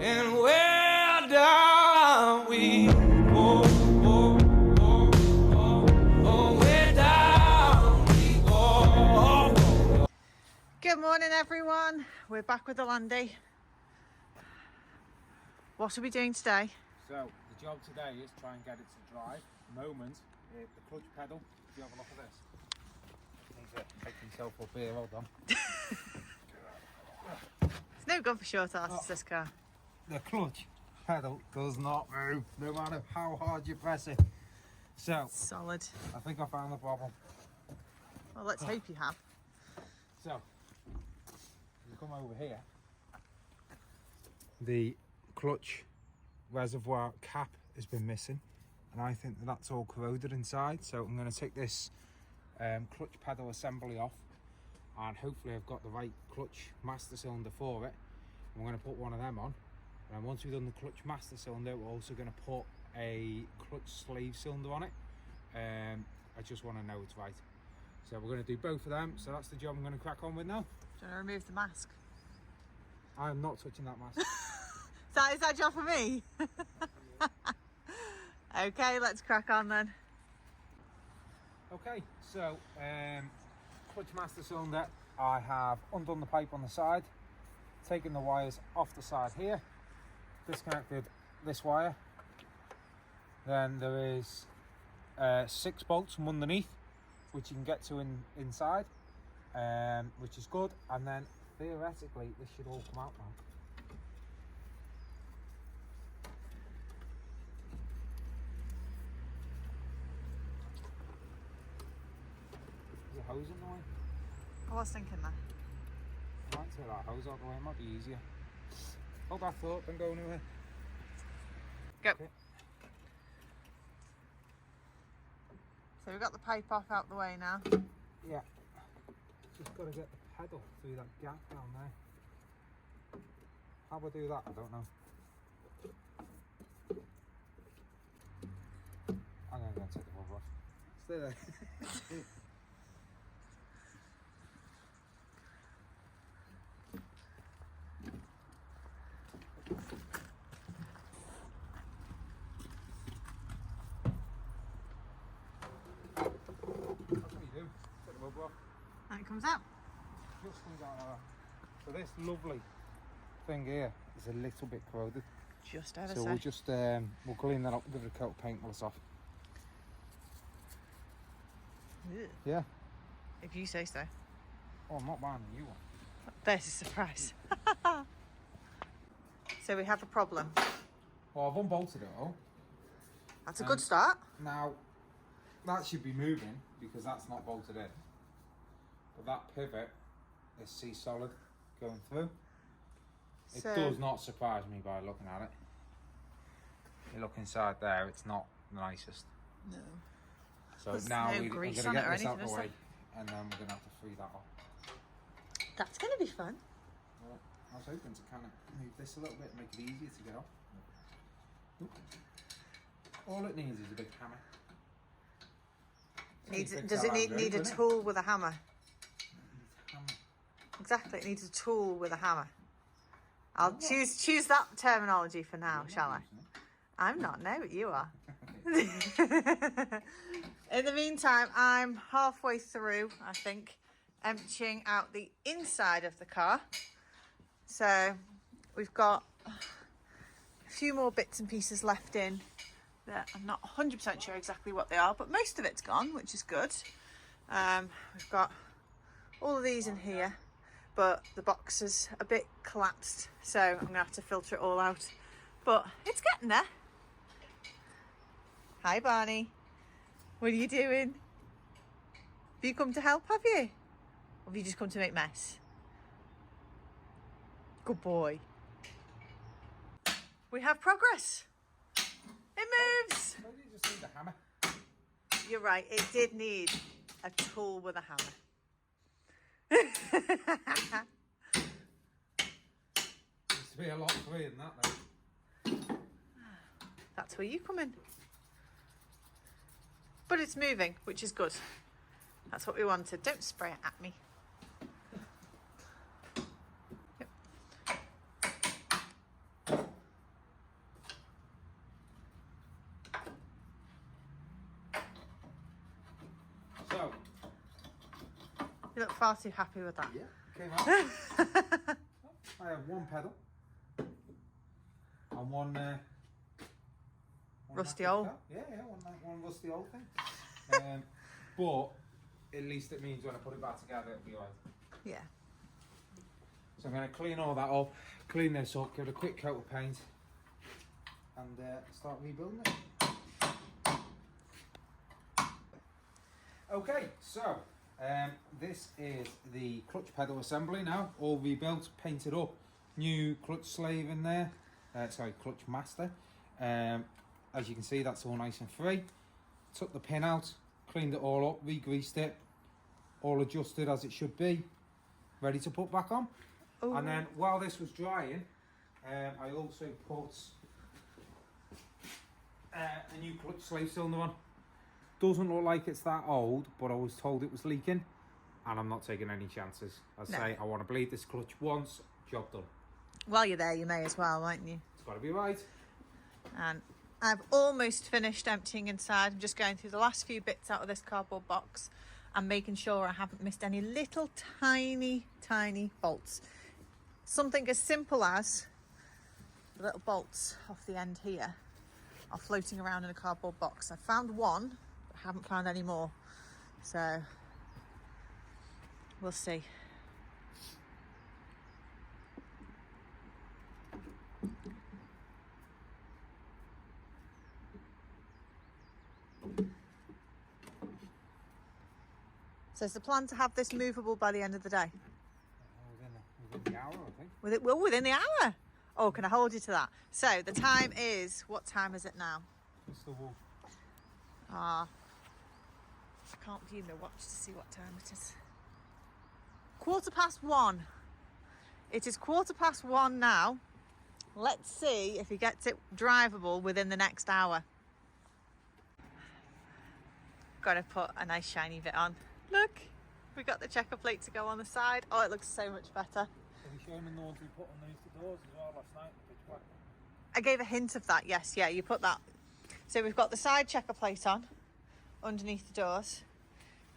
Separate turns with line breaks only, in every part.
and where down we go. Where down we go.
Good morning, everyone. We're back with the Landy. What are we doing today?
So the job today is try and get it to drive. At the moment, the clutch pedal, if you have a look at this, I need to take myself up here, hold on.
It's no good for short asses, this car.
The clutch pedal does not move, no matter how hard you press it. So,
Solid.
I think I found the problem.
Well, let's hope you have.
So, you come over here. The clutch reservoir cap has been missing, and I think that that's all corroded inside. So I'm going to take this clutch pedal assembly off, and hopefully I've got the right clutch master cylinder for it. I'm going to put one of them on, and then once we've done the clutch master cylinder, we're also going to put a clutch slave cylinder on it. I just want to know it's right, so we're going to do both of them. So that's the job I'm going to crack on with now.
Do you want to remove the mask?
I'm not touching that mask.
Is that job for me? Okay, let's crack on then.
Okay, so clutch master cylinder, I have undone the pipe on the side, taken the wires off the side here, disconnected this wire. Then there is 6 bolts from underneath, which you can get to inside, which is good. And then theoretically this should all come out now. Is a hose in the way?
I was thinking that.
I might take that hose out the way, it might be easier. Hold that thought, don't go anywhere.
Go.
Okay.
So we've got the pipe off out the way now.
Yeah. Just got to get the pedal through that gap down there. How we do that, I don't know. I'm going to go and take the rubber off. Stay there. That's what you do. Take the rubber off.
And it comes out.
Just comes out like that. So this lovely thing here is a little bit corroded.
Just ever
So
so.
we'll just we'll clean that up, give it a coat of paint while it's off.
Ugh.
Yeah.
If you say so.
Oh, I'm not buying a new one.
There's a surprise. So we have a problem.
Well, I've unbolted it all.
That's a good start.
Now, that should be moving because that's not bolted in. But that pivot is C-solid going through. It
So-
does not surprise me by looking at it. You look inside there, it's not the nicest.
No.
So
There's
now
no
we're going
grease
to
on it
get
or
this out
anything,
the
is
way, and then we're going to have to free that off.
That's going to be fun.
Well, I was hoping to kind of move this a little bit and make it easier to get off. Oop. All it needs is a big hammer.
Does it need a tool with a hammer? Exactly, it needs a tool with a hammer. I'll choose that terminology for now, shall I? I'm not, no, but you are. In the meantime, I'm halfway through, I think, emptying out the inside of the car. So we've got a few more bits and pieces left in that I'm not 100% sure exactly what they are, but most of it's gone, which is good. We've got all of these in here, but the box is a bit collapsed, so I'm gonna have to filter it all out, but it's getting there. Hi Barney, what are you doing? Have you come to help, have you? Or have you just come to make mess? Good boy. We have progress. It moves.
Maybe you just need a hammer.
You're right, it did need a tool with a hammer.
Used to be a lot freer than that though.
That's where you come in. But it's moving, which is good. That's what we wanted. Don't spray it at me. Yep. You look far too happy with that.
Yeah, came out. I have one pedal and one
Rusty old.
Yeah, one rusty old thing. But at least it means when I put it back together, it'll be right.
Yeah.
So I'm going to clean all that up, clean this up, give it a quick coat of paint, and start rebuilding it. Okay, so this is the clutch pedal assembly now, all rebuilt, painted up, new clutch slave in there, sorry, clutch master. As you can see, that's all nice and free. Took the pin out, cleaned it all up, re-greased it, all adjusted as it should be, ready to put back on. Ooh. And then while this was drying, I also put a new clutch slave cylinder on. Doesn't look like it's that old, but I was told it was leaking, and I'm not taking any chances. I say I want to bleed this clutch once, job done.
While you're there, you may as well, won't you?
It's got to be right.
And I've almost finished emptying inside. I'm just going through the last few bits out of this cardboard box and making sure I haven't missed any little tiny bolts. Something as simple as the little bolts off the end here are floating around in a cardboard box. I found one, but haven't found any more. So we'll see. So is the plan to have this movable by the end of the day?
Within the hour, I think.
Within the hour? Oh, can I hold you to that? So the time is, what time is it now?
It's the wolf.
I can't view my watch to see what time it is. 1:15. It is 1:15 now. Let's see if he gets it drivable within the next hour. Got to put a nice shiny bit on. Look, we got the checker plate to go on the side. Oh, it looks so much better.
Have you shown them the ones we put on these doors as well last night?
I gave a hint of that, yes, yeah, you put that. So we've got the side checker plate on underneath the doors.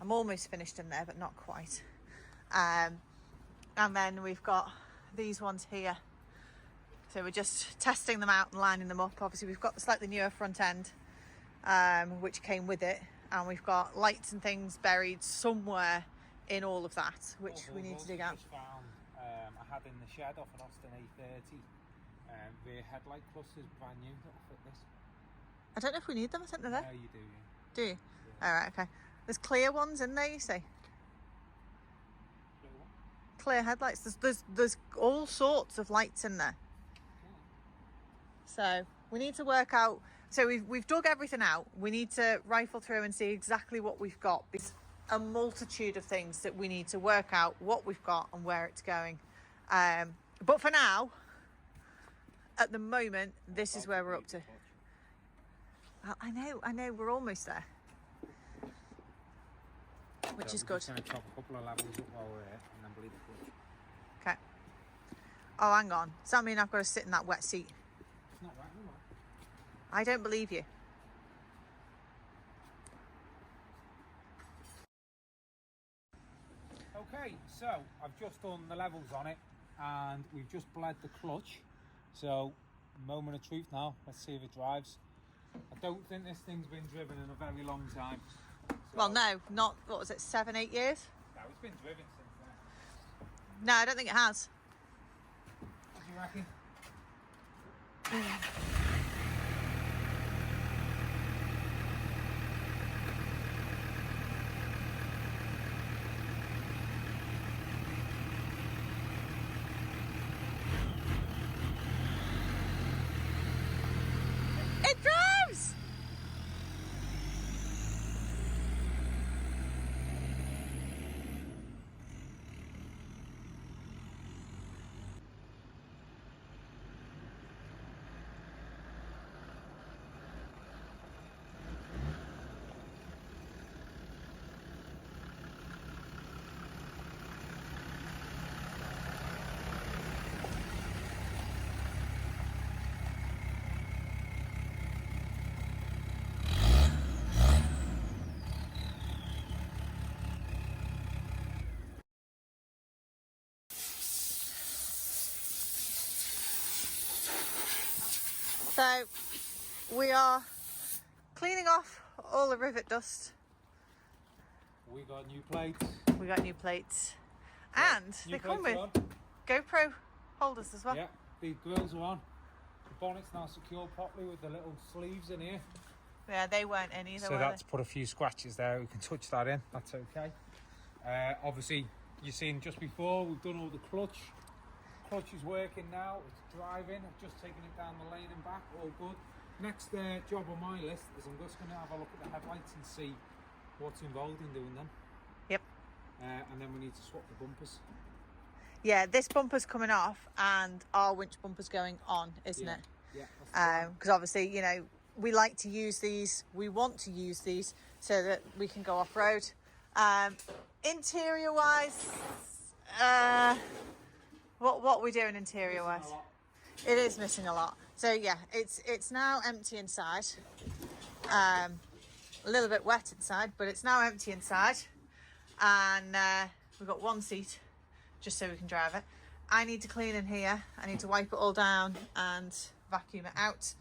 I'm almost finished in there, but not quite. And then we've got these ones here. So we're just testing them out and lining them up. Obviously we've got the slightly newer front end, which came with it. And we've got lights and things buried somewhere in all of that, which we need to dig out.
Found, I had in the shed off an Austin A30, rear headlight clusters, brand new, that'll fit this.
I don't know if we need them, I think they're there.
No, you do, yeah.
Do you?
Yeah.
Alright, okay. There's clear ones in there, you see. Clear headlights. There's all sorts of lights in there. So we need to work out. So we've dug everything out. We need to rifle through and see exactly what we've got. There's a multitude of things that we need to work out what we've got and where it's going. But for now, at the moment, this is where we're up to. Well, I know, we're almost there. Which is good.
Just going to chop a couple of levels up while we're here and then bleed the clutch.
Okay. Oh, hang on. Does that mean I've got to sit in that wet seat?
It's not right, no.
I don't believe you.
Okay, so I've just done the levels on it and we've just bled the clutch. So, moment of truth now. Let's see if it drives. I don't think this thing's been driven in a very long time. So,
Well, no, not, what was it, 7, 8 years?
no, it's been driven since then.
No, I don't think it has.
What do you reckon?
It drives! So we are cleaning off all the rivet dust.
We got new plates.
We got new plates. And
New
they come
plates
with
are on.
GoPro holders as well.
Yeah, the grills are on. The bonnet's now secured properly with the little sleeves in here.
Yeah, they weren't in either,
So
were
that's
they?
put a few scratches there. We can touch that in. That's okay. Obviously, you've seen just before, we've done all the clutch. Clutch is working now. It's driving. I've just taken it down the lane and back. All good. Next job on my list is I'm just going to have a look at the headlights and see what's involved in doing them.
Yep.
And then we need to swap the bumpers.
Yeah, this bumper's coming off and our winch bumper's going on, isn't it?
Yeah.
Because obviously, you know, we like to use these. We want to use these so that we can go off road. Interior wise, what are we doing interior wise? It is missing a lot. So yeah, it's now empty inside. A little bit wet inside, but it's now empty inside. And we've got one seat just so we can drive it. I need to clean in here. I need to wipe it all down and vacuum it out.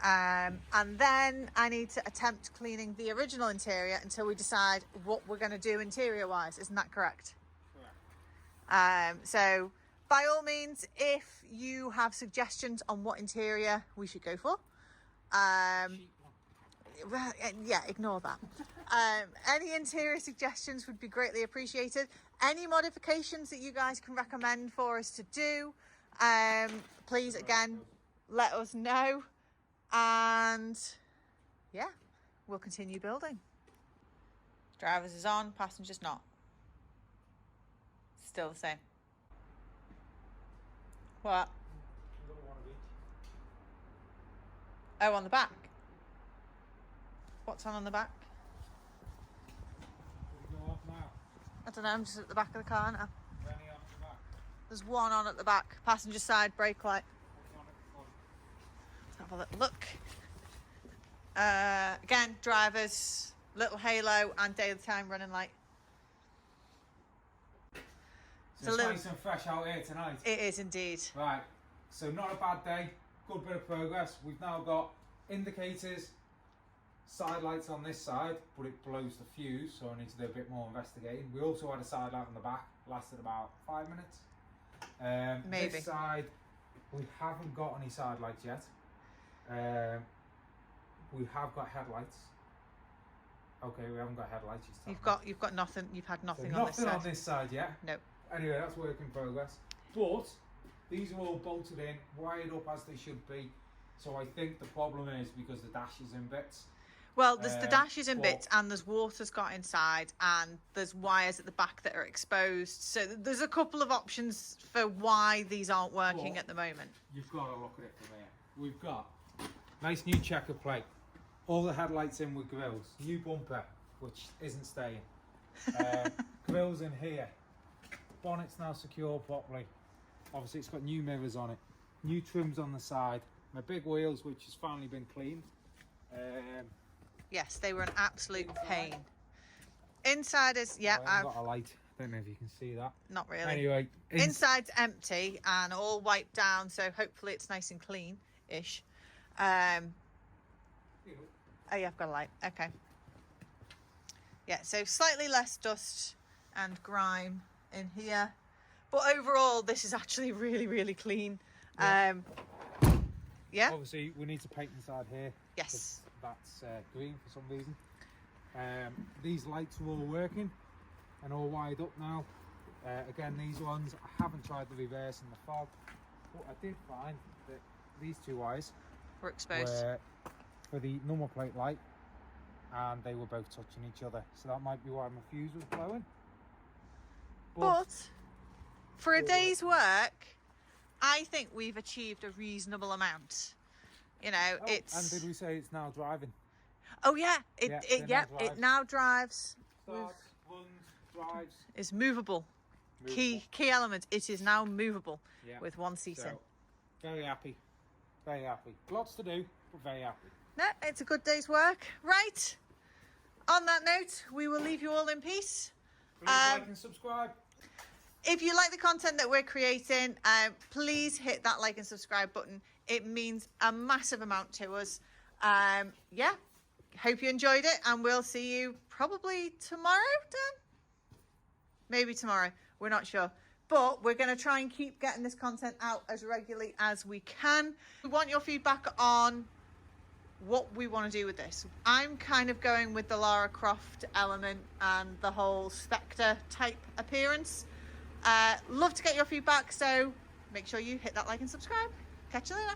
And then I need to attempt cleaning the original interior until we decide what we're going to do interior wise. Isn't that correct?
Correct.
So by all means, if you have suggestions on what interior we should go for, well, yeah, ignore that. Any interior suggestions would be greatly appreciated. Any modifications that you guys can recommend for us to do, please again let us know, and yeah, we'll continue building. Drivers is on, passengers not. Still the same. What? Oh, on the back. What's on the back?
Go off now.
I don't know, I'm just at the back of the car now.
Any on the back?
There's one on at the back, passenger side brake light.
What's on at the front?
Let's have a little look. Again, drivers, little halo and daytime running light.
So it's nice and fresh out here tonight.
It is indeed.
Right, so not a bad day, good bit of progress. We've now got indicators, side lights on this side, but it blows the fuse, so I need to do a bit more investigating. We also had a side light on the back, lasted about 5 minutes.
Maybe.
This side, we haven't got any side lights yet. We have got headlights. Okay, we haven't got headlights.
You've got nothing. You've had nothing
So
on this side.
nothing on this side yet.
No.
Anyway, that's work in progress. But these are all bolted in, wired up as they should be. So I think the problem is because the dash is in bits.
Well, there's the dashes in
but-
bits, and there's water's got inside, and there's wires at the back that are exposed. So there's a couple of options for why these aren't working
But-
at the moment.
You've got to look at it from here. We've got nice new checker plate, all the headlights in with grills, new bumper, which isn't staying, grills in here, bonnet's now secure properly. Obviously it's got new mirrors on it, new trims on the side, my big wheels which has finally been cleaned.
Yes, they were an absolute pain. Inside is, yeah,
I haven't got a light, don't know if you can see that.
not really.
Anyway,
Inside's empty and all wiped down, so hopefully it's nice and clean-ish. Oh yeah, I've got a light. Okay. Yeah, so slightly less dust and grime in here, but overall this is actually really, really clean. Yeah.
Obviously we need to paint inside here.
Yes.
That's green for some reason. These lights are all working and all wired up now. Again, these ones, I haven't tried the reverse and the fog, but I did find that these two wires
We're exposed.
were for the number plate light, and they were both touching each other, so that might be why my fuse was blowing.
But for a day's work, I think we've achieved a reasonable amount. You know, it's.
And did we say it's now driving?
Oh yeah,
Yeah,
it now drives.
Starts, runs, drives.
It's movable. Key element. It is now movable
Yeah.
with one seat in.
So, very happy. Very happy. Lots to do, but very happy.
No, it's a good day's work. Right. On that note, we will leave you all in peace.
Please like and subscribe.
If you like the content that we're creating, please hit that like and subscribe button. It means a massive amount to us. Yeah, hope you enjoyed it, and we'll see you probably tomorrow, Dan? Maybe tomorrow, we're not sure. But we're going to try and keep getting this content out as regularly as we can. We want your feedback on what we want to do with this. I'm kind of going with the Lara Croft element and the whole Spectre type appearance. Love to get your feedback, so make sure you hit that like and subscribe. Catch you later.